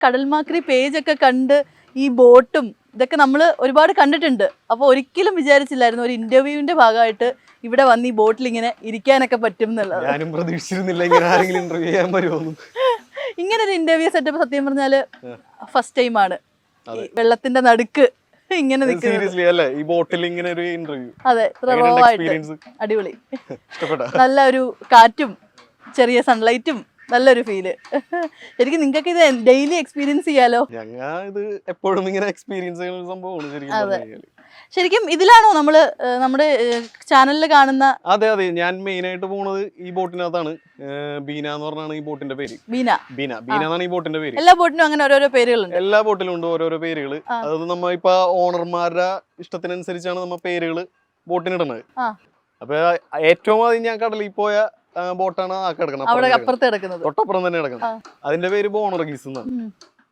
കടൽമാക്രി പേജൊക്കെ കണ്ട് ഈ ബോട്ടും ഇതൊക്കെ നമ്മൾ ഒരുപാട് കണ്ടിട്ടുണ്ട്. അപ്പോൾ ഒരിക്കലും വിചാരിച്ചില്ലായിരുന്നു ഒരു ഇന്റർവ്യൂവിന്റെ ഭാഗമായിട്ട് ഇവിടെ വന്ന് ഈ ബോട്ടിൽ ഇങ്ങനെ ഇരിക്കാനൊക്കെ പറ്റും എന്നുള്ളത്. ഞാനും പ്രതീക്ഷിച്ചിരുന്നില്ല ഇങ്ങനെ ആരെങ്കിലും ഇന്റർവ്യൂ ചെയ്യാൻ വരുമോ. ഇങ്ങനെ ഒരു ഇന്റർവ്യൂ സെറ്റപ്പ് സത്യം പറഞ്ഞാല് ഫസ്റ്റ് ടൈമാണ്. വെള്ളത്തിന്റെ നടുക്ക് ഇങ്ങനെ സീരിയസ്ലി അല്ലേ ഈ ബോട്ടിൽ ഇങ്ങനെ ഒരു ഇന്റർവ്യൂ. അതെ, അടിപൊളി. നല്ല ഒരു കാറ്റും ചെറിയ സൺലൈറ്റും നല്ലൊരു ഫീല്. ശരിക്കും നിങ്ങൾക്ക് ഇത് ഡെയിലി എക്സ്പീരിയൻസ് ചെയ്യാലോ. ഞങ്ങൾ ഇത് എപ്പോഴും ഇങ്ങനെ എക്സ്പീരിയൻസ് ചെയ്യുന്ന ഒരു സംഭവമാണ്. ശരിക്കും ഇതിലാണോ നമ്മള് നമ്മുടെ ചാനലിൽ കാണുന്ന? അതെ അതെ, ഞാൻ മെയിൻ ആയിട്ട് പോണത് ഈ ബോട്ടിനകത്താണ്. ബീന എന്ന് പറഞ്ഞാണ് ഈ ബോട്ടിന്റെ പേര്. ബീന എന്നാണ് ഈ ബോട്ടിന്റെ പേര്. എല്ലാ ബോട്ടിനും അങ്ങനെ ഓരോരോ പേരുകളുണ്ട്. എല്ലാ ബോട്ടിലും ഉണ്ട് ഓരോരോ പേരുകൾ. അത് നമ്മ ഇപ്പൊ ഓണർമാരുടെ ഇഷ്ടത്തിനനുസരിച്ചാണ് നമ്മ പേരുകള് ബോട്ടിനിടുന്നത്. അപ്പൊ ഏറ്റവും ആദ്യം ഞാൻ കടലിൽ പോയ ബോട്ടാണ് ആ കിടക്കുന്നത്, തൊട്ടപ്പുറം തന്നെ കിടക്കുന്നത്. അതിന്റെ പേര് ബോണർഗീസ് എന്നാണ്.